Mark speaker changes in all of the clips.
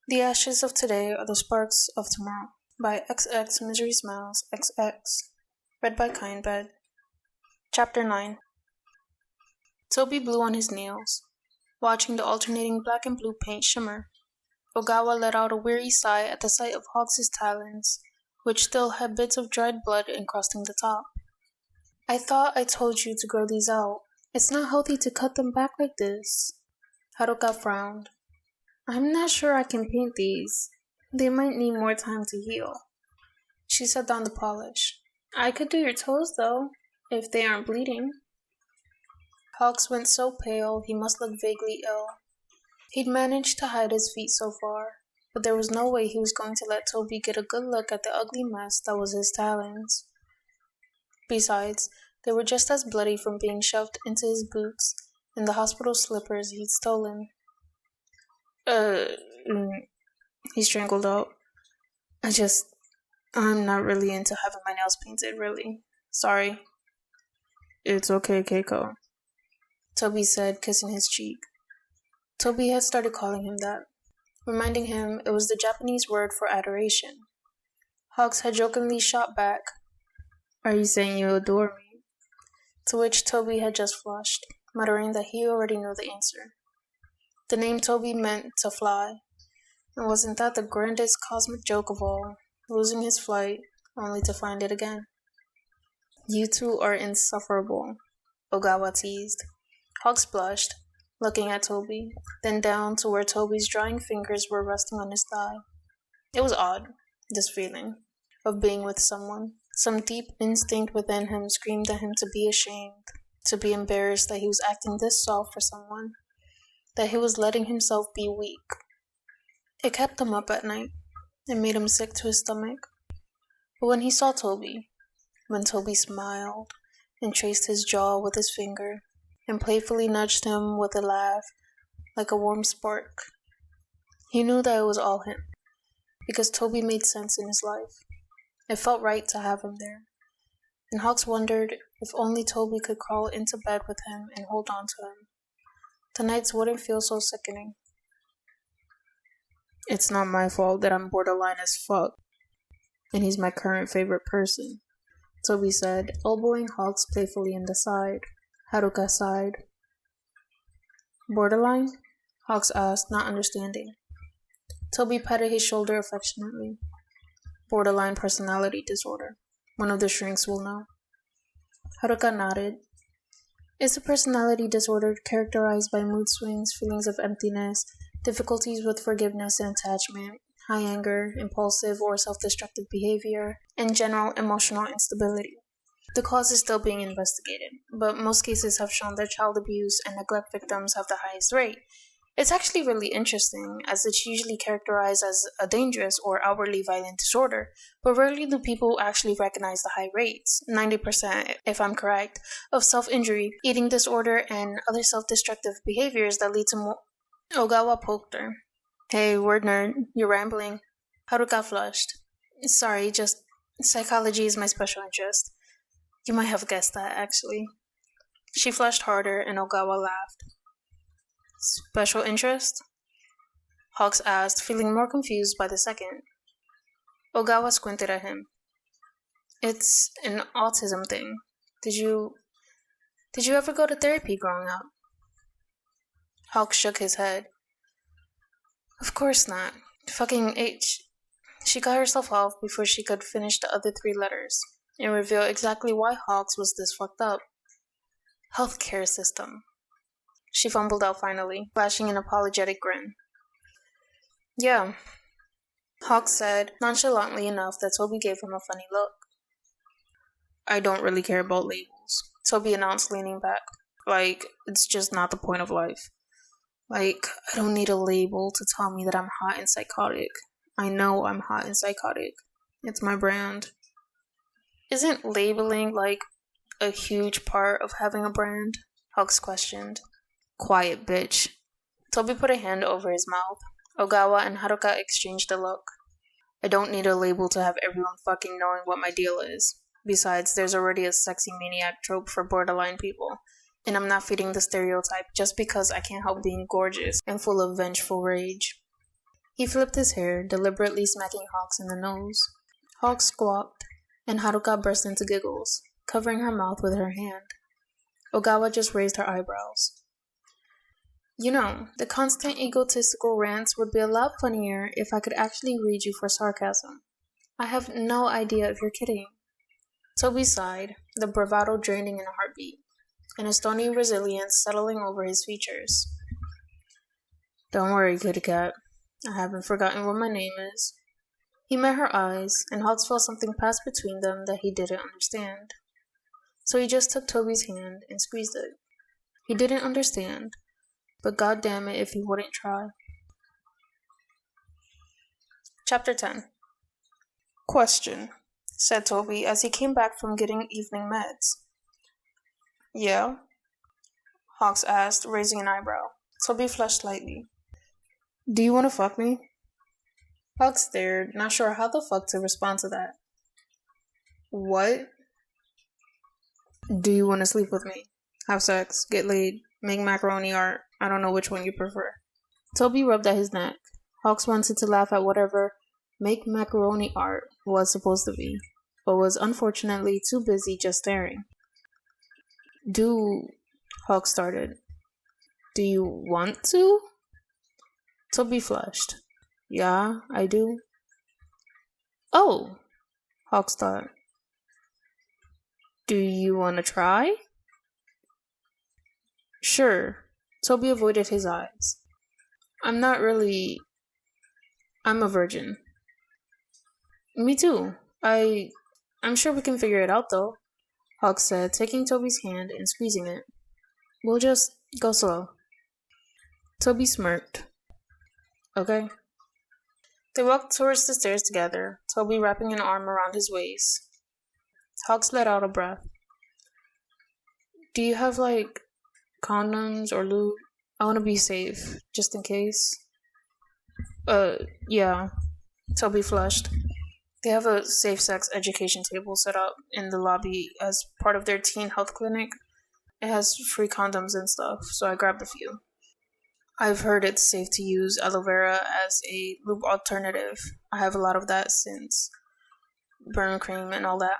Speaker 1: The ashes of today are the sparks of tomorrow. By XX Misery Smiles XX. Read by Kaiinbed. Chapter 9. Toby blew on his nails, watching the alternating black and blue paint shimmer. Ogawa let out a weary sigh at the sight of Hawks' talons, which still had bits of dried blood encrusting the top. I thought I told you to grow these out. It's not healthy to cut them back like this. Haruka frowned. I'm not sure I can paint these. They might need more time to heal. She set down the polish. I could do your toes, though, if they aren't bleeding. Hawks went so pale he must look vaguely ill. He'd managed to hide his feet so far, but there was no way he was going to let Toby get a good look at the ugly mess that was his talons. Besides, they were just as bloody from being shoved into his boots and the hospital slippers he'd stolen. He strangled out. I'm not really into having my nails painted, really. Sorry. It's okay, Keiko, Toby said, kissing his cheek. Toby had started calling him that, reminding him it was the Japanese word for adoration. Hawks had jokingly shot back, Are you saying you adore me? To which Toby had just flushed, muttering that he already knew the answer. The name Toby meant to fly, and wasn't that the grandest cosmic joke of all, losing his flight, only to find it again? You two are insufferable, Ogawa teased. Hawks blushed, looking at Toby, then down to where Toby's drying fingers were resting on his thigh. It was odd, this feeling, of being with someone. Some deep instinct within him screamed at him to be ashamed, to be embarrassed that he was acting this soft for someone, that he was letting himself be weak. It kept him up at night. It made him sick to his stomach. But when he saw Toby, when Toby smiled and traced his jaw with his finger and playfully nudged him with a laugh like a warm spark, he knew that it was all him, because Toby made sense in his life. It felt right to have him there, and Hawks wondered if only Toby could crawl into bed with him and hold on to him. The nights wouldn't feel so sickening. It's not my fault that I'm borderline as fuck, and he's my current favorite person, Toby said, elbowing Hawks playfully in the side. Haruka sighed. Borderline? Hawks asked, not understanding. Toby patted his shoulder affectionately. Borderline personality disorder. One of the shrinks will know. Haruka nodded. It's a personality disorder characterized by mood swings, feelings of emptiness, difficulties with forgiveness and attachment, high anger, impulsive or self-destructive behavior, and general emotional instability. The cause is still being investigated, but most cases have shown that child abuse and neglect victims have the highest rate. It's actually really interesting, as it's usually characterized as a dangerous or outwardly violent disorder, but rarely do people actually recognize the high rates, 90% if I'm correct, of self-injury, eating disorder, and other self-destructive behaviors that lead to more. Ogawa poked her. Hey, word nerd, you're rambling. Haruka flushed. Sorry, just psychology is my special interest. You might have guessed that, actually. She flushed harder, and Ogawa laughed. Special interest? Hawks asked, feeling more confused by the second. Ogawa squinted at him. It's an autism thing. Did you ever go to therapy growing up? Hawks shook his head. Of course not. Fucking H. She cut herself off before she could finish the other 3 letters, and reveal exactly why Hawks was this fucked up. Healthcare system. She fumbled out finally, flashing an apologetic grin. Yeah, Hawks said, nonchalantly enough that Toby gave him a funny look. I don't really care about labels, Toby announced, leaning back. It's just not the point of life. I don't need a label to tell me that I'm hot and psychotic. I know I'm hot and psychotic. It's my brand. Isn't labeling, a huge part of having a brand? Hawks questioned. Quiet, bitch. Toby put a hand over his mouth. Ogawa and Haruka exchanged a look. I don't need a label to have everyone fucking knowing what my deal is. Besides, there's already a sexy maniac trope for borderline people, and I'm not feeding the stereotype just because I can't help being gorgeous and full of vengeful rage. He flipped his hair, deliberately smacking Hawks in the nose. Hawks squawked, and Haruka burst into giggles, covering her mouth with her hand. Ogawa just raised her eyebrows. You know, the constant egotistical rants would be a lot funnier if I could actually read you for sarcasm. I have no idea if you're kidding. Toby sighed, the bravado draining in a heartbeat, and a stony resilience settling over his features. Don't worry, kitty cat. I haven't forgotten what my name is. He met her eyes, and Hawks felt something pass between them that he didn't understand. So he just took Toby's hand and squeezed it. He didn't understand, but goddamn it if he wouldn't try. Chapter 10. Question, said Toby as he came back from getting evening meds. Yeah? Hawks asked, raising an eyebrow. Toby flushed slightly. Do you want to fuck me? Hawks stared, not sure how the fuck to respond to that. What? Do you want to sleep with me? Have sex, get laid, make macaroni art? I don't know which one you prefer. Toby rubbed at his neck. Hawks wanted to laugh at whatever make macaroni art was supposed to be, but was unfortunately too busy just staring. Hawks started. Do you want to? Toby flushed. Yeah, I do. Oh, Hawks thought. Do you want to try? Sure. Toby avoided his eyes. I'm a virgin. Me too. I'm sure we can figure it out though, Hawks said, taking Toby's hand and squeezing it. We'll just go slow. Toby smirked. Okay. They walked towards the stairs together, Toby wrapping an arm around his waist. Hawks let out a breath. Do you have, condoms or lube? I want to be safe, just in case. Yeah. Toby flushed. They have a safe sex education table set up in the lobby as part of their teen health clinic. It has free condoms and stuff, so I grabbed a few. I've heard it's safe to use aloe vera as a lube alternative. I have a lot of that since burn cream and all that.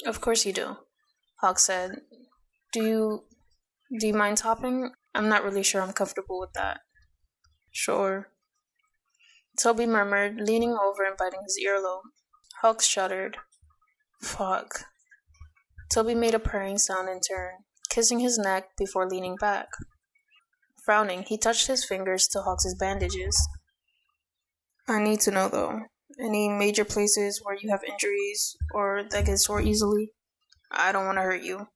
Speaker 1: Of course you do, Hawk said. Do you mind topping? I'm not really sure I'm comfortable with that. Sure. Toby murmured, leaning over and biting his earlobe. Hawk shuddered. Fuck. Toby made a purring sound in turn, kissing his neck before leaning back. Frowning, he touched his fingers to Hawks' bandages. I need to know though, any major places where you have injuries or that get sore easily? I don't want to hurt you.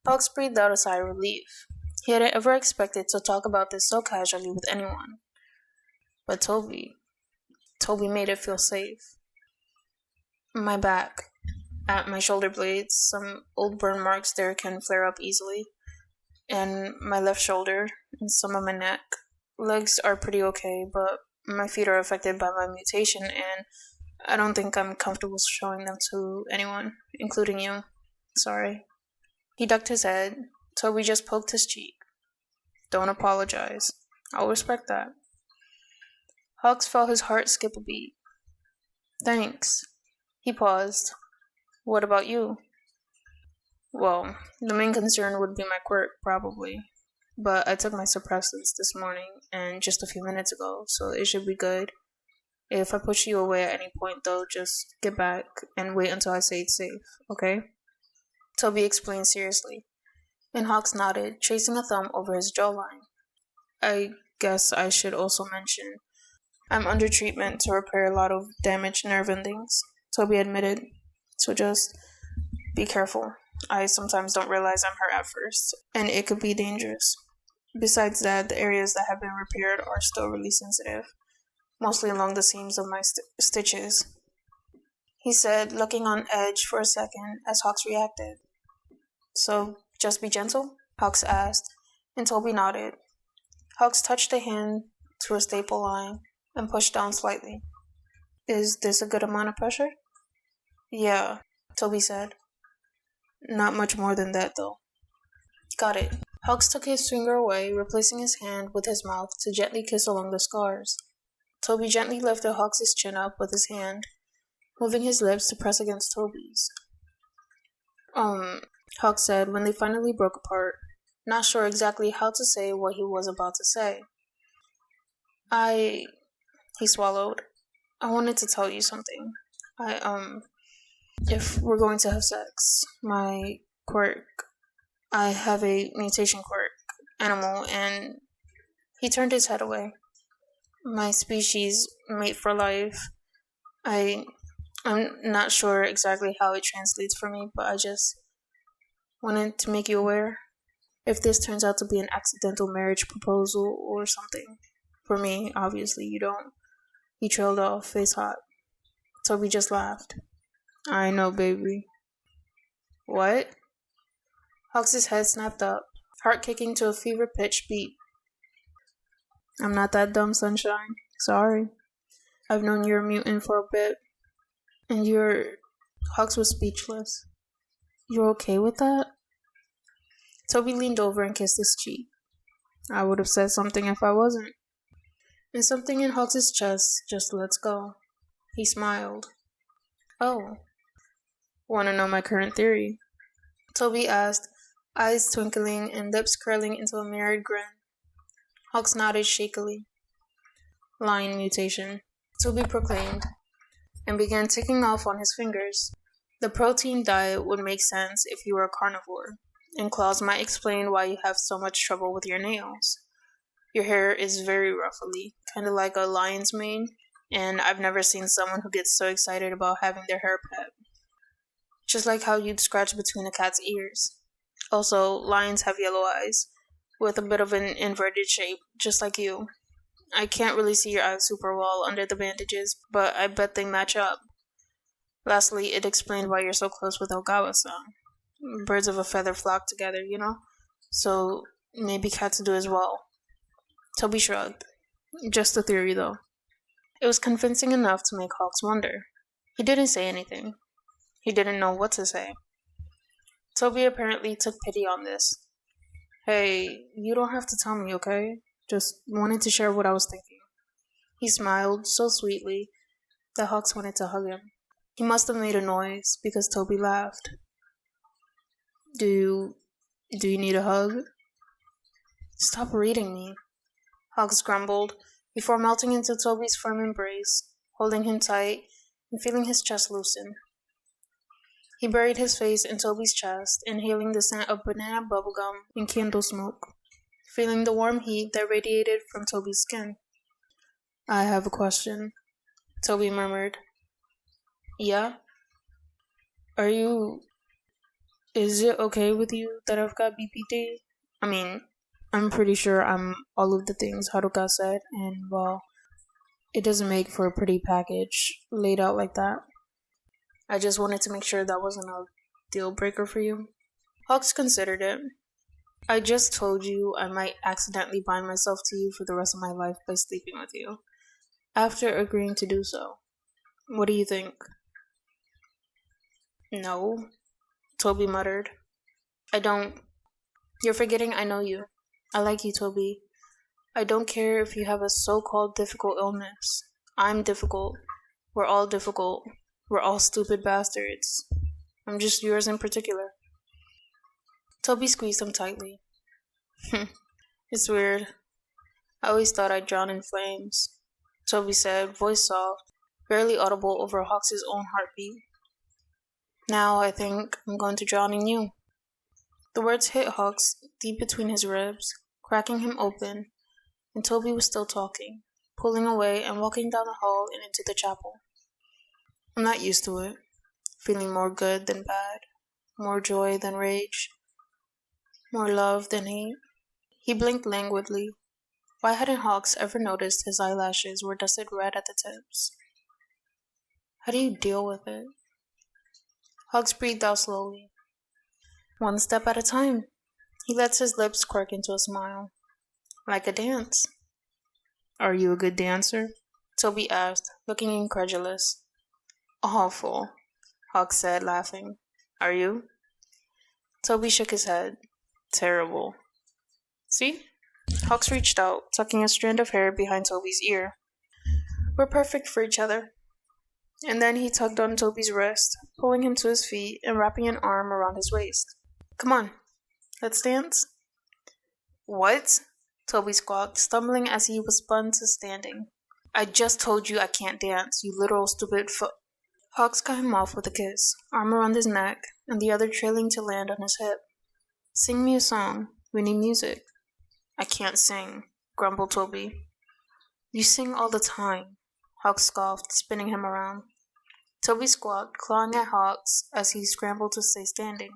Speaker 1: Hawks breathed out a sigh of relief. He hadn't ever expected to talk about this so casually with anyone. But Toby made it feel safe. My back, at my shoulder blades, some old burn marks there can flare up easily. And my left shoulder, and some of my neck. Legs are pretty okay, but my feet are affected by my mutation, and I don't think I'm comfortable showing them to anyone, including you. Sorry. He ducked his head. Toby just poked his cheek. Don't apologize. I'll respect that. Hawks felt his heart skip a beat. Thanks. He paused. What about you? Well, the main concern would be my quirk, probably. But I took my suppressants this morning and just a few minutes ago, so it should be good. If I push you away at any point, though, just get back and wait until I say it's safe, okay? Toby explained seriously, and Hawks nodded, tracing a thumb over his jawline. I guess I should also mention, I'm under treatment to repair a lot of damaged nerve endings, Toby admitted, so just be careful. I sometimes don't realize I'm hurt at first, and it could be dangerous. Besides that, the areas that have been repaired are still really sensitive, mostly along the seams of my stitches, he said, looking on edge for a second as Hawks reacted. So, just be gentle? Hawks asked, and Toby nodded. Hawks touched a hand to a staple line and pushed down slightly. Is this a good amount of pressure? Yeah, Toby said. Not much more than that, though. Got it. Hawks took his finger away, replacing his hand with his mouth to gently kiss along the scars. Toby gently lifted Hawks' chin up with his hand, moving his lips to press against Toby's. Hawks said when they finally broke apart, not sure exactly how to say what he was about to say. He swallowed. I wanted to tell you something. If we're going to have sex, my quirk, I have a mutation quirk, animal, and he turned his head away. My species, mate for life. I'm not sure exactly how it translates for me, but I just wanted to make you aware. If this turns out to be an accidental marriage proposal or something, for me, obviously, you don't. He trailed off, face hot. Toby just laughed. I know, baby. What? Hawks' head snapped up, heart kicking to a fever-pitched beat. I'm not that dumb, sunshine. Sorry. I've known you're a mutant for a bit. And Hawks was speechless. You're okay with that? Toby leaned over and kissed his cheek. I would have said something if I wasn't. And something in Hawks' chest just lets go. He smiled. Oh. Want to know my current theory? Toby asked, eyes twinkling and lips curling into a mirrored grin. Hawks nodded shakily. Lion mutation, Toby proclaimed, and began ticking off on his fingers. The protein diet would make sense if you were a carnivore, and claws might explain why you have so much trouble with your nails. Your hair is very ruffly, kind of like a lion's mane, and I've never seen someone who gets so excited about having their hair pet. Just like how you'd scratch between a cat's ears. Also, lions have yellow eyes, with a bit of an inverted shape, just like you. I can't really see your eyes super well under the bandages, but I bet they match up. Lastly, it explained why you're so close with Ogawa-san. Birds of a feather flock together, you know? So, maybe cats do as well. Toby shrugged. Just a theory, though. It was convincing enough to make Hawks wonder. He didn't say anything. He didn't know what to say. Toby apparently took pity on this. Hey, you don't have to tell me, okay? Just wanted to share what I was thinking. He smiled so sweetly that Hawks wanted to hug him. He must have made a noise because Toby laughed. Do you need a hug? Stop reading me, Hawks grumbled before melting into Toby's firm embrace, holding him tight and feeling his chest loosen. He buried his face in Toby's chest, inhaling the scent of banana bubblegum and candle smoke, feeling the warm heat that radiated from Toby's skin. I have a question, Toby murmured. Yeah? Is it okay with you that I've got BPD? I mean, I'm pretty sure I'm all of the things Haruka said, and, well, it doesn't make for a pretty package laid out like that. I just wanted to make sure that wasn't a deal breaker for you. Hawks considered it. I just told you I might accidentally bind myself to you for the rest of my life by sleeping with you, after agreeing to do so. What do you think? No, Toby muttered. You're forgetting I know you. I like you, Toby. I don't care if you have a so-called difficult illness. I'm difficult. We're all difficult. We're all stupid bastards. I'm just yours in particular. Toby squeezed him tightly. It's weird. I always thought I'd drown in flames, Toby said, voice soft, barely audible over Hawks' own heartbeat. Now I think I'm going to drown in you. The words hit Hawks deep between his ribs, cracking him open, and Toby was still talking, pulling away and walking down the hall and into the chapel. I'm not used to it, feeling more good than bad, more joy than rage, more love than hate. He blinked languidly. Why hadn't Hawks ever noticed his eyelashes were dusted red at the tips? How do you deal with it? Hawks breathed out slowly. One step at a time. He lets his lips quirk into a smile. Like a dance. Are you a good dancer? Toby asked, looking incredulous. Awful, Hawks said, laughing. Are you? Toby shook his head. Terrible. See? Hawks reached out, tucking a strand of hair behind Toby's ear. We're perfect for each other. And then he tugged on Toby's wrist, pulling him to his feet and wrapping an arm around his waist. Come on, let's dance. What? Toby squawked, stumbling as he was spun to standing. I just told you I can't dance, you literal stupid foot. Hawks cut him off with a kiss, arm around his neck, and the other trailing to land on his hip. Sing me a song. We need music. I can't sing, grumbled Toby. You sing all the time, Hawks scoffed, spinning him around. Toby squawked, clawing at Hawks as he scrambled to stay standing.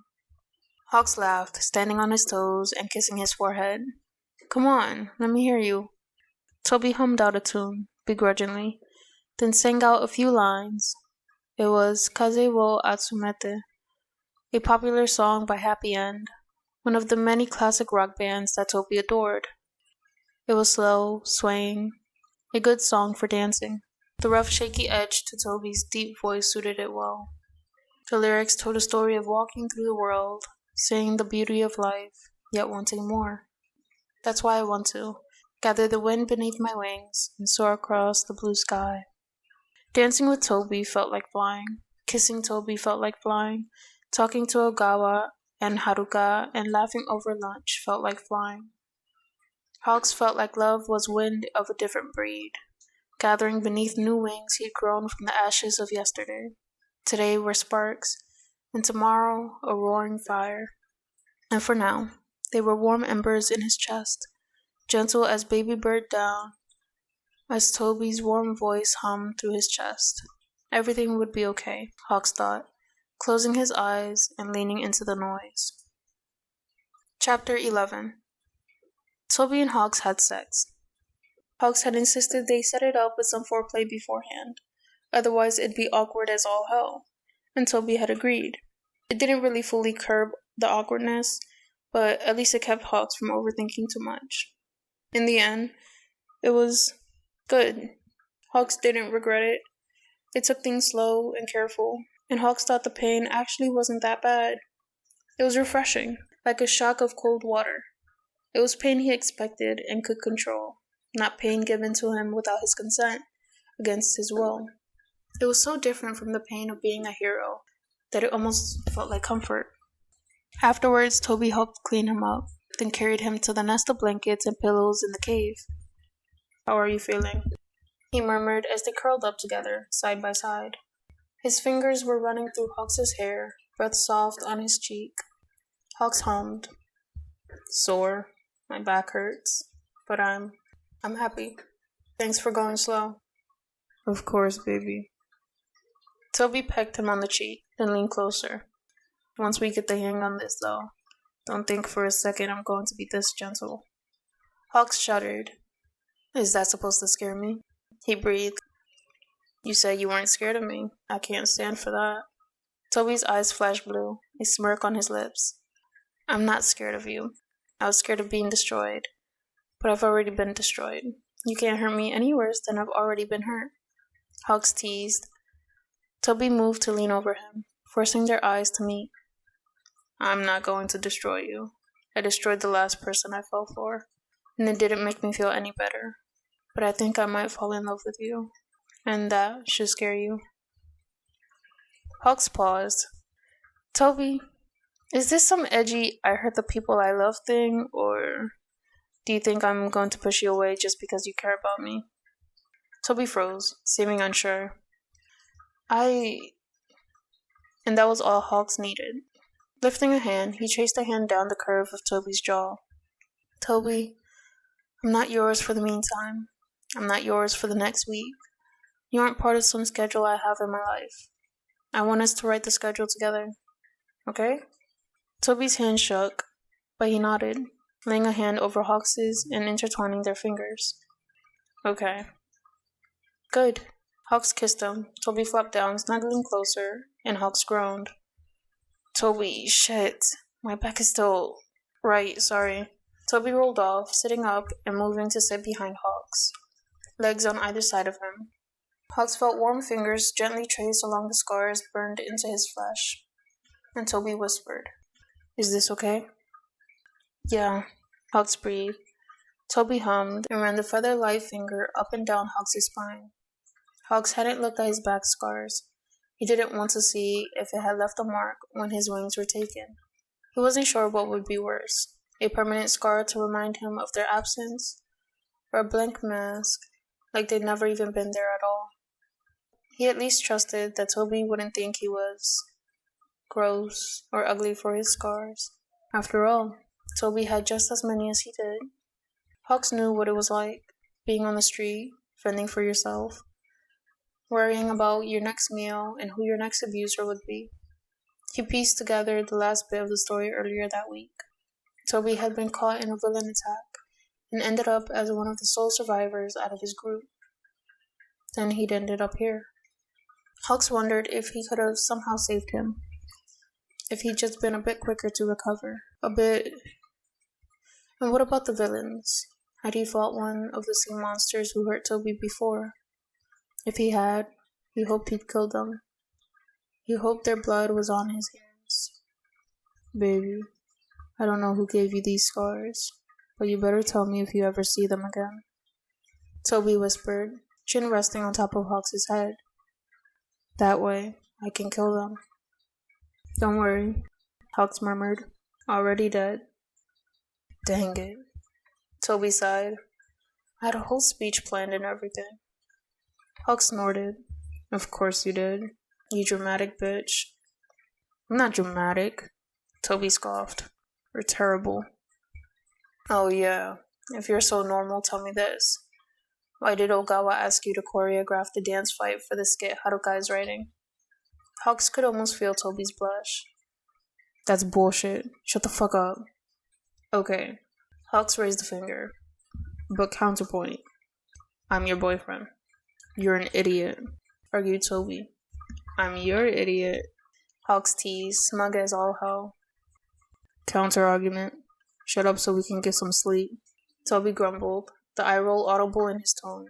Speaker 1: Hawks laughed, standing on his toes and kissing his forehead. Come on, let me hear you. Toby hummed out a tune, begrudgingly, then sang out a few lines. It was Kaze wo Atsumete, a popular song by Happy End, one of the many classic rock bands that Toby adored. It was slow, swaying, a good song for dancing. The rough, shaky edge to Toby's deep voice suited it well. The lyrics told a story of walking through the world, seeing the beauty of life, yet wanting more. That's why I want to gather the wind beneath my wings and soar across the blue sky. Dancing with Toby felt like flying. Kissing Toby felt like flying. Talking to Ogawa and Haruka and laughing over lunch felt like flying. Hawks felt like love was wind of a different breed, gathering beneath new wings he'd grown from the ashes of yesterday. Today were sparks, and tomorrow a roaring fire. And for now, they were warm embers in his chest, gentle as baby bird down, as Toby's warm voice hummed through his chest. Everything would be okay, Hawks thought, closing his eyes and leaning into the noise. Chapter 11. Toby and Hawks had sex. Hawks had insisted they set it up with some foreplay beforehand, otherwise it'd be awkward as all hell, and Toby had agreed. It didn't really fully curb the awkwardness, but at least it kept Hawks from overthinking too much. In the end, it was good. Hawks didn't regret it. It took things slow and careful, and Hawks thought the pain actually wasn't that bad. It was refreshing, like a shock of cold water. It was pain he expected and could control, not pain given to him without his consent, against his will. It was so different from the pain of being a hero that it almost felt like comfort. Afterwards, Toby helped clean him up, then carried him to the nest of blankets and pillows in the cave. How are you feeling? He murmured as they curled up together, side by side. His fingers were running through Hawks' hair, breath soft on his cheek. Hawks hummed. Sore. My back hurts. But I'm happy. Thanks for going slow. Of course, baby. Toby pecked him on the cheek, then leaned closer. Once we get the hang on this, though, don't think for a second I'm going to be this gentle. Hawks shuddered. Is that supposed to scare me? He breathed. You said you weren't scared of me. I can't stand for that. Toby's eyes flashed blue, a smirk on his lips. I'm not scared of you. I was scared of being destroyed. But I've already been destroyed. You can't hurt me any worse than I've already been hurt. Hawks teased. Toby moved to lean over him, forcing their eyes to meet. I'm not going to destroy you. I destroyed the last person I fell for, and it didn't make me feel any better. But I think I might fall in love with you, and that should scare you. Hawks paused. Toby, is this some edgy I hurt the people I love thing, or do you think I'm going to push you away just because you care about me? Toby froze, seeming unsure. And that was all Hawks needed. Lifting a hand, he traced a hand down the curve of Toby's jaw. Toby, I'm not yours for the meantime. I'm not yours for the next week. You aren't part of some schedule I have in my life. I want us to write the schedule together. Okay? Toby's hand shook, but he nodded, laying a hand over Hawks's and intertwining their fingers. Okay. Good. Hawks kissed him. Toby flopped down, snuggling closer, and Hawks groaned. Toby, shit. My back is still... Right, sorry. Toby rolled off, sitting up and moving to sit behind Hawks, legs on either side of him. Hawks felt warm fingers gently trace along the scars burned into his flesh, and Toby whispered, Is this okay? Yeah, Hawks breathed. Toby hummed and ran the feather-light finger up and down Hawks' spine. Hawks hadn't looked at his back scars. He didn't want to see if it had left a mark when his wings were taken. He wasn't sure what would be worse, a permanent scar to remind him of their absence, or a blank mask, like they'd never even been there at all. He at least trusted that Toby wouldn't think he was gross or ugly for his scars. After all, Toby had just as many as he did. Hawks knew what it was like, being on the street, fending for yourself, worrying about your next meal and who your next abuser would be. He pieced together the last bit of the story earlier that week. Toby had been caught in a villain attack and ended up as one of the sole survivors out of his group. Then he'd ended up here. Hawks wondered if he could have somehow saved him, if he'd just been a bit quicker to recover. And what about the villains? Had he fought one of the same monsters who hurt Toby before? If he had, he hoped he'd killed them. He hoped their blood was on his hands. Baby, I don't know who gave you these scars, but you better tell me if you ever see them again. Toby whispered, chin resting on top of Hawks' head. That way, I can kill them. Don't worry, Hawks murmured. Already dead. Dang it. Toby sighed. I had a whole speech planned and everything. Hawks snorted. Of course you did. You dramatic bitch. I'm not dramatic, Toby scoffed. You're terrible. Oh yeah, if you're so normal, tell me this. Why did Ogawa ask you to choreograph the dance fight for the skit Haruka is writing? Hawks could almost feel Toby's blush. That's bullshit. Shut the fuck up. Okay. Hawks raised a finger. But counterpoint. I'm your boyfriend. You're an idiot, argued Toby. I'm your idiot, Hawks teased, smug as all hell. Counter-argument. Shut up so we can get some sleep. Toby grumbled, the eye roll audible in his tone.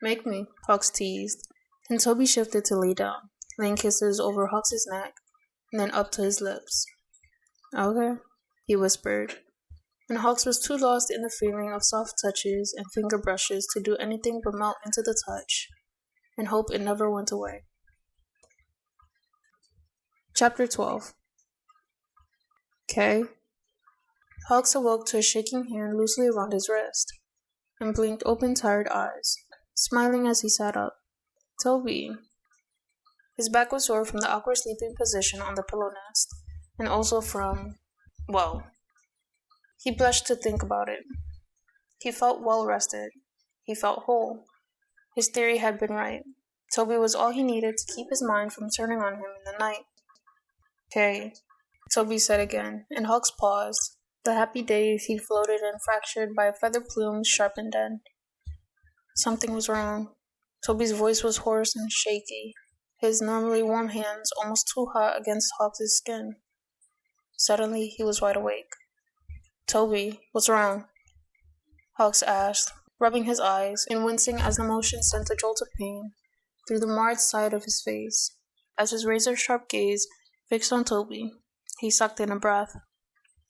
Speaker 1: Make me, Hawks teased. Then Toby shifted to lay down, laying kisses over Hawks' neck, and then up to his lips. Okay, he whispered, and Hawks was too lost in the feeling of soft touches and finger brushes to do anything but melt into the touch, and hope it never went away. Chapter 12. Kay. Hawks awoke to a shaking hand loosely around his wrist, and blinked open tired eyes, smiling as he sat up. Toby. His back was sore from the awkward sleeping position on the pillow nest, and also from, he blushed to think about it. He felt well rested. He felt whole. His theory had been right. Toby was all he needed to keep his mind from turning on him in the night. Okay, Toby said again, and Hawks paused. The happy days he'd floated in fractured by a feather plume's sharpened end. Something was wrong. Toby's voice was hoarse and shaky, his normally warm hands almost too hot against Hawks' skin. Suddenly, he was wide awake. Toby, what's wrong? Hawks asked, rubbing his eyes and wincing as the motion sent a jolt of pain through the marred side of his face. As his razor-sharp gaze fixed on Toby, he sucked in a breath.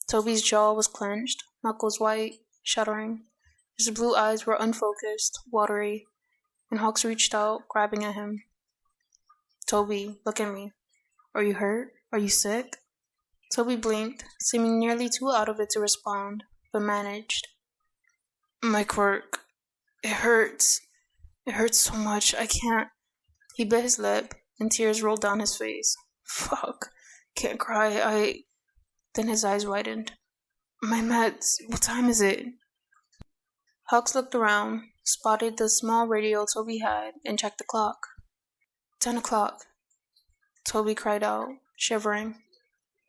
Speaker 1: Toby's jaw was clenched, knuckles white, shuddering. His blue eyes were unfocused, watery, and Hawks reached out, grabbing at him. Toby, look at me. Are you hurt? Are you sick? Toby blinked, seeming nearly too out of it to respond, but managed. My quirk. It hurts. It hurts so much. I can't. He bit his lip, and tears rolled down his face. Fuck. Can't cry. Then his eyes widened. My meds. What time is it? Hawks looked around, spotted the small radio Toby had, and checked the clock. 10 o'clock. Toby cried out, shivering.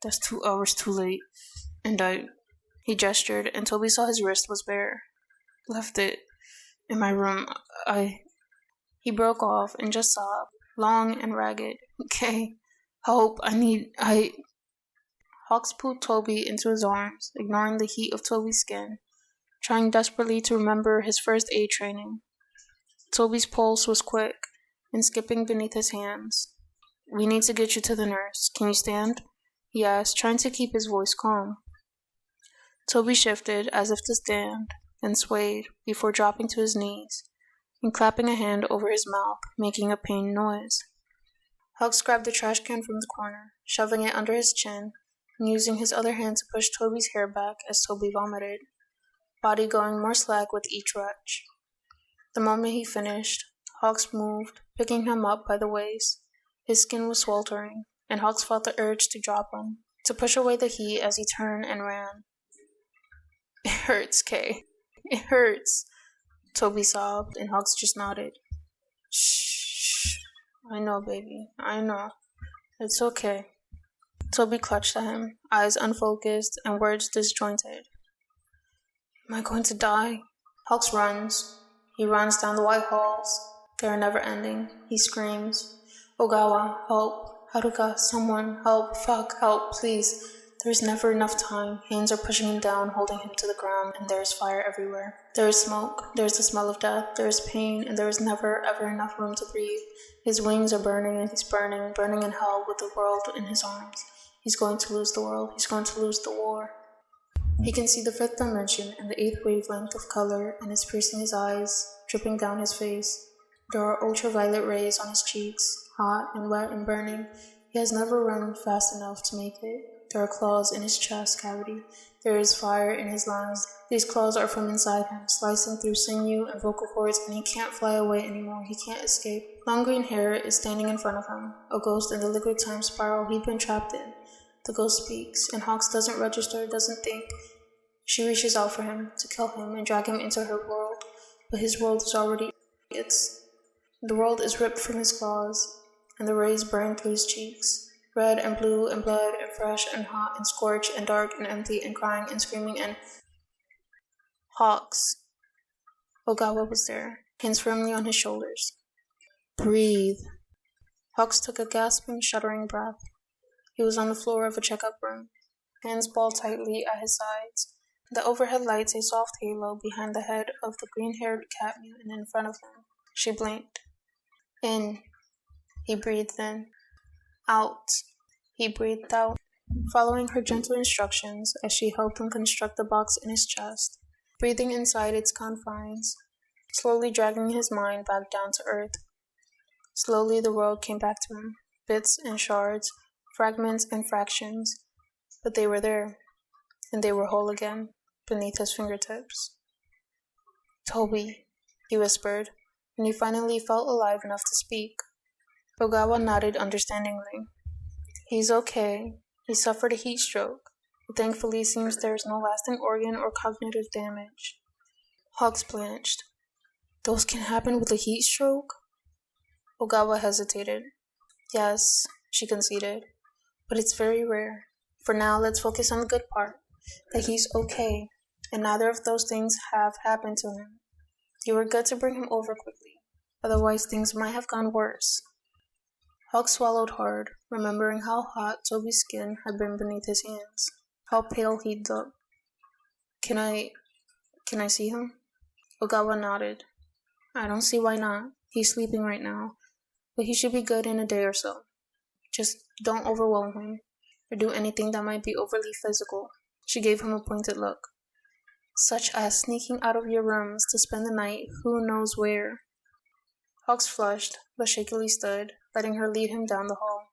Speaker 1: That's 2 hours too late. And he gestured, and Toby saw his wrist was bare. Left it in my room. He broke off and just sobbed, long and ragged. Okay, help, Hawks pulled Toby into his arms, ignoring the heat of Toby's skin, trying desperately to remember his first aid training. Toby's pulse was quick and skipping beneath his hands. We need to get you to the nurse. Can you stand? He asked, trying to keep his voice calm. Toby shifted as if to stand, then swayed before dropping to his knees, and clapping a hand over his mouth, making a pained noise. Hawks grabbed the trash can from the corner, shoving it under his chin, and using his other hand to push Toby's hair back as Toby vomited, body going more slack with each retch. The moment he finished, Hawks moved, picking him up by the waist. His skin was sweltering, and Hawks felt the urge to drop him, to push away the heat as he turned and ran. "It hurts, Kay. It hurts," Toby sobbed, and Hawks just nodded. "Shh. I know, baby. I know. It's okay." Toby clutched at him, eyes unfocused and words disjointed. "Am I going to die?" Hawks runs. He runs down the white halls. They are never ending. He screams, "Ogawa, help. Haruka, someone, help. Fuck, help, please." There is never enough time. Hands are pushing him down, holding him to the ground, and there is fire everywhere. There is smoke. There is the smell of death. There is pain, and there is never, ever enough room to breathe. His wings are burning, and he's burning, burning in hell with the world in his arms. He's going to lose the world. He's going to lose the war. He can see the fifth dimension and the eighth wavelength of color, and it's piercing his eyes, dripping down his face. There are ultraviolet rays on his cheeks, hot and wet and burning. He has never run fast enough to make it. There are claws in his chest cavity. There is fire in his lungs. These claws are from inside him, slicing through sinew and vocal cords, and he can't fly away anymore. He can't escape. Long green hair is standing in front of him, a ghost in the liquid time spiral he'd been trapped in. The ghost speaks, and Hawks doesn't register, doesn't think. She reaches out for him, to kill him and drag him into her world, but his world is already its. The world is ripped from his claws, and the rays burn through his cheeks. Red and blue and blood and fresh and hot and scorched and dark and empty and crying and screaming and... Hawks. Ogawa was there, hands firmly on his shoulders. "Breathe." Hawks took a gasping, shuddering breath. He was on the floor of a checkup room, hands balled tightly at his sides. The overhead lights a soft halo behind the head of the green-haired cat mutant in front of him. She blinked. In. He breathed in. Out. He breathed out, following her gentle instructions as she helped him construct the box in his chest, breathing inside its confines, slowly dragging his mind back down to earth. Slowly the world came back to him, bits and shards, fragments and fractions, but they were there, and they were whole again, beneath his fingertips. "Toby," he whispered, and he finally felt alive enough to speak. Ogawa nodded understandingly. "He's okay. He suffered a heat stroke, but thankfully seems there is no lasting organ or cognitive damage." Hawks blanched. "Those can happen with a heat stroke?" Ogawa hesitated. "Yes," she conceded, "but it's very rare. For now, let's focus on the good part, that he's okay, and neither of those things have happened to him. You were good to bring him over quickly, otherwise things might have gone worse." Hawk swallowed hard, remembering how hot Toby's skin had been beneath his hands, how pale he'd looked. Can I see him?" Ogawa nodded. "I don't see why not. He's sleeping right now, but he should be good in a day or so. Just don't overwhelm him, or do anything that might be overly physical." She gave him a pointed look. "Such as sneaking out of your rooms to spend the night who knows where." Hawks flushed, but shakily stood, letting her lead him down the hall.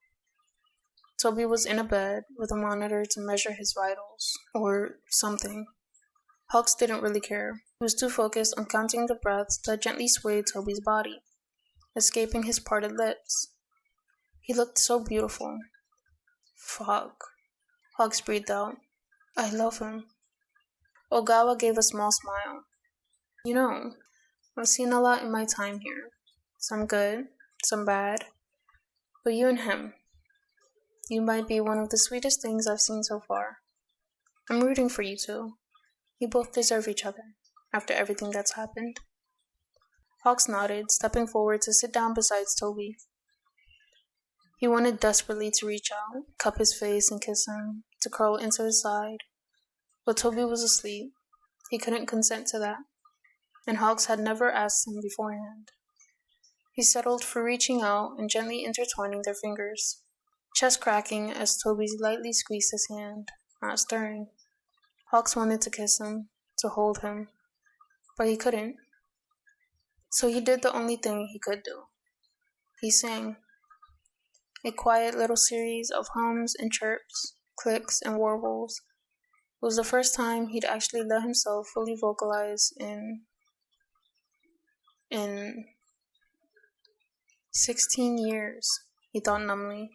Speaker 1: Toby was in a bed, with a monitor to measure his vitals, or something. Hawks didn't really care. He was too focused on counting the breaths that gently swayed Toby's body, escaping his parted lips. He looked so beautiful. "Fuck." Hawks breathed out. "I love him." Ogawa gave a small smile. "You know, I've seen a lot in my time here. Some good, some bad. But you and him, you might be one of the sweetest things I've seen so far. I'm rooting for you two. You both deserve each other, after everything that's happened." Hawks nodded, stepping forward to sit down beside Toby. He wanted desperately to reach out, cup his face and kiss him, to curl into his side. But Toby was asleep. He couldn't consent to that, and Hawks had never asked him beforehand. He settled for reaching out and gently intertwining their fingers, chest cracking as Toby lightly squeezed his hand, not stirring. Hawks wanted to kiss him, to hold him, but he couldn't. So he did the only thing he could do. He sang. A quiet little series of hums and chirps, clicks and warbles. It was the first time he'd actually let himself fully vocalize in 16 years, he thought numbly.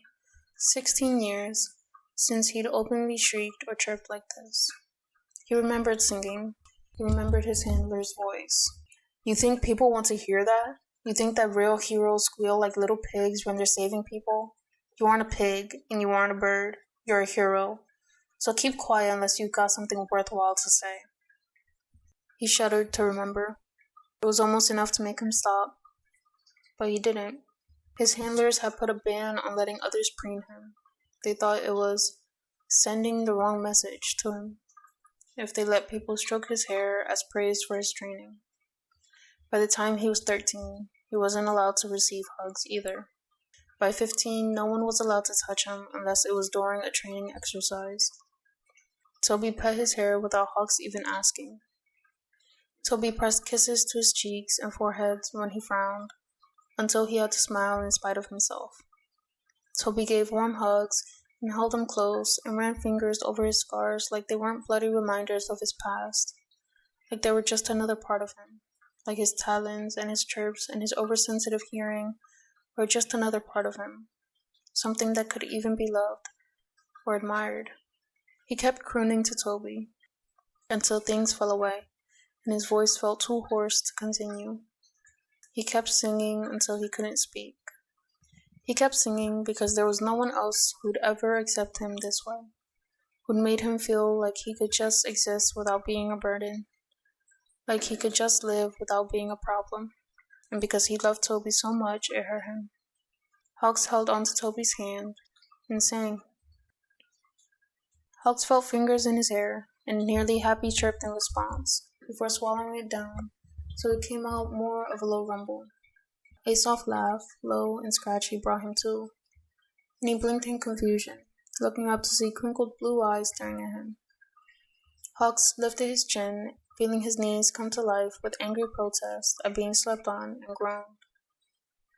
Speaker 1: 16 years since he'd openly shrieked or chirped like this. He remembered singing. He remembered his handler's voice. You think people want to hear that? You think that real heroes squeal like little pigs when they're saving people? You aren't a pig, and you aren't a bird. You're a hero. So keep quiet unless you've got something worthwhile to say. He shuddered to remember. It was almost enough to make him stop. But he didn't. His handlers had put a ban on letting others preen him. They thought it was sending the wrong message to him if they let people stroke his hair as praise for his training. By the time he was 13, he wasn't allowed to receive hugs either. By 15, no one was allowed to touch him unless it was during a training exercise. Toby pet his hair without Hawks even asking. Toby pressed kisses to his cheeks and foreheads when he frowned, until he had to smile in spite of himself. Toby gave warm hugs and held him close and ran fingers over his scars like they weren't bloody reminders of his past, like they were just another part of him, like his talons and his chirps and his oversensitive hearing were just another part of him, something that could even be loved or admired. He kept crooning to Toby until things fell away and his voice felt too hoarse to continue. He kept singing until he couldn't speak. He kept singing because there was no one else who'd ever accept him this way, who'd made him feel like he could just exist without being a burden, like he could just live without being a problem, and because he loved Toby so much it hurt him. Hawks held onto Toby's hand and sang. Hawks felt fingers in his hair and nearly happy chirped in response, before swallowing it down, so it came out more of a low rumble. A soft laugh, low and scratchy, brought him to, and he blinked in confusion, looking up to see crinkled blue eyes staring at him. Hawks lifted his chin, feeling his knees come to life with angry protest at being slept on, and groaned.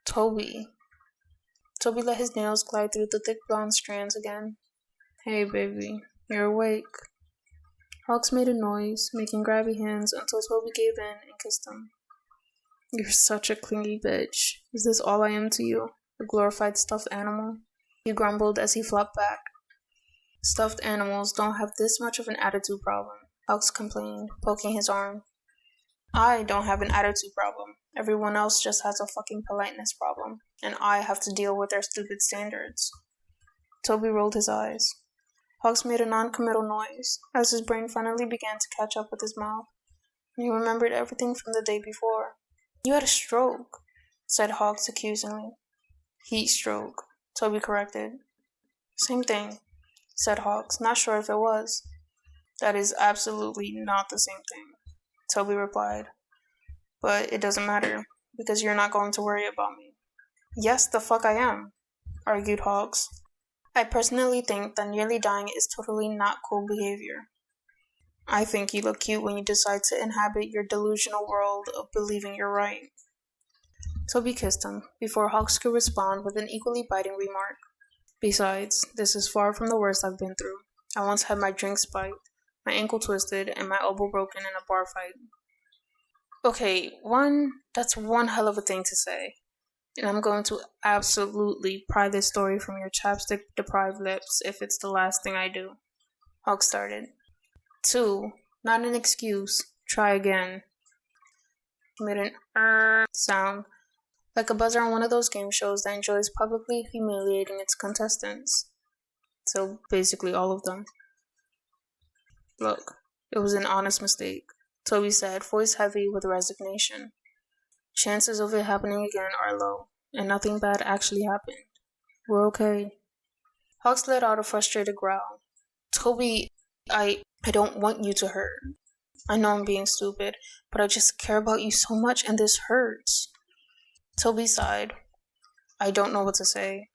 Speaker 1: Toby. Toby let his nails glide through the thick blonde strands again. Hey, baby, you're awake. Hawks made a noise, making grabby hands until Toby gave in and kissed him. You're such a clingy bitch. Is this all I am to you? A glorified stuffed animal? He grumbled as he flopped back. Stuffed animals don't have this much of an attitude problem, Hawks complained, poking his arm. I don't have an attitude problem. Everyone else just has a fucking politeness problem, and I have to deal with their stupid standards. Toby rolled his eyes. Hawks made a non-committal noise as his brain finally began to catch up with his mouth, and he remembered everything from the day before. You had a stroke, said Hawks accusingly. Heat stroke, Toby corrected. Same thing, said Hawks, not sure if it was. That is absolutely not the same thing, Toby replied. But it doesn't matter, because you're not going to worry about me. Yes, the fuck I am, argued Hawks. I personally think that nearly dying is totally not cool behavior. I think you look cute when you decide to inhabit your delusional world of believing you're right. Toby kissed him, before Hawks could respond with an equally biting remark. Besides, this is far from the worst I've been through. I once had my drink spiked, my ankle twisted, and my elbow broken in a bar fight. Okay, that's one hell of a thing to say. And I'm going to absolutely pry this story from your chapstick-deprived lips if it's the last thing I do. Hawks started. 2, not an excuse. Try again. He made an sound, like a buzzer on one of those game shows that enjoys publicly humiliating its contestants. So basically all of them. Look, it was an honest mistake, Toby said, voice heavy with resignation. Chances of it happening again are low, and nothing bad actually happened. We're okay. Hawks let out a frustrated growl. Toby, I don't want you to hurt. I know I'm being stupid, but I just care about you so much and this hurts. Toby sighed. I don't know what to say.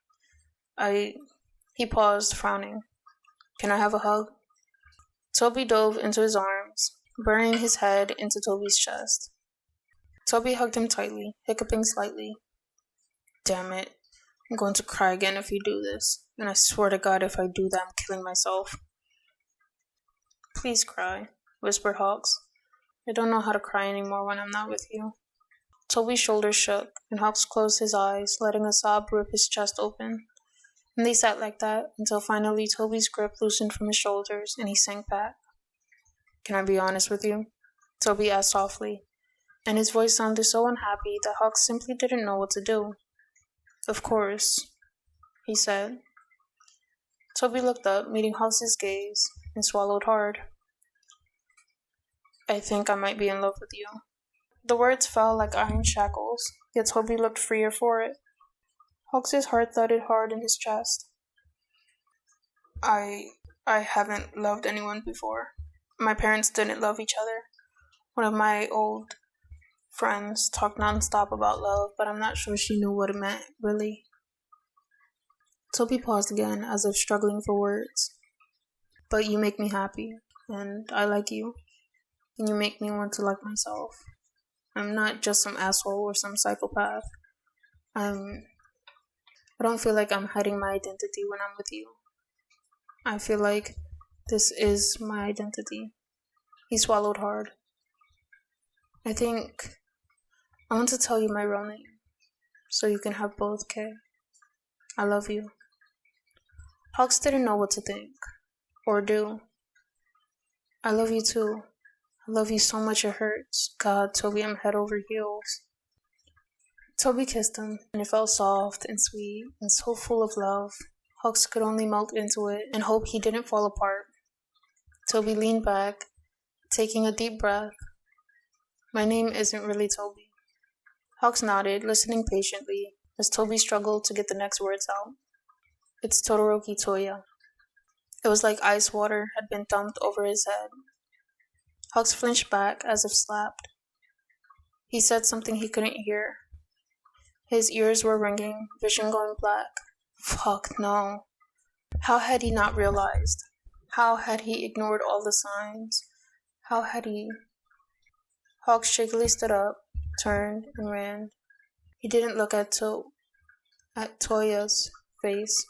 Speaker 1: He paused, frowning. Can I have a hug? Toby dove into his arms, burying his head into Toby's chest. Toby hugged him tightly, hiccuping slightly. Damn it. I'm going to cry again if you do this. And I swear to God, if I do that, I'm killing myself. Please cry, whispered Hawks. I don't know how to cry anymore when I'm not with you. Toby's shoulders shook, and Hawks closed his eyes, letting a sob rip his chest open. And they sat like that until finally Toby's grip loosened from his shoulders and he sank back. Can I be honest with you? Toby asked softly, and his voice sounded so unhappy that Hawks simply didn't know what to do. Of course, he said. Toby looked up, meeting Hawks' gaze, and swallowed hard. I think I might be in love with you. The words fell like iron shackles, yet Toby looked freer for it. Hawks' heart thudded hard in his chest. I haven't loved anyone before. My parents didn't love each other. One of my old friends talked nonstop about love, but I'm not sure she knew what it meant, really. Toby paused again, as if struggling for words. But you make me happy, and I like you, and you make me want to like myself. I'm not just some asshole or some psychopath. I don't feel like I'm hiding my identity when I'm with you. I feel like this is my identity. He swallowed hard. I think I want to tell you my real name, so you can have both, Kay. I love you. Hawks didn't know what to think, or do. I love you too. I love you so much it hurts. God, Toby, I'm head over heels. Toby kissed him, and it felt soft and sweet and so full of love. Hawks could only melt into it and hope he didn't fall apart. Toby leaned back, taking a deep breath. My name isn't really Toby. Hawks nodded, listening patiently, as Toby struggled to get the next words out. It's Todoroki Toya. It was like ice water had been dumped over his head. Hawks flinched back as if slapped. He said something he couldn't hear. His ears were ringing, vision going black. Fuck no. How had he not realized? How had he ignored all the signs? How had he... Hawks shakily stood up, turned, and ran. He didn't look at Toya's face.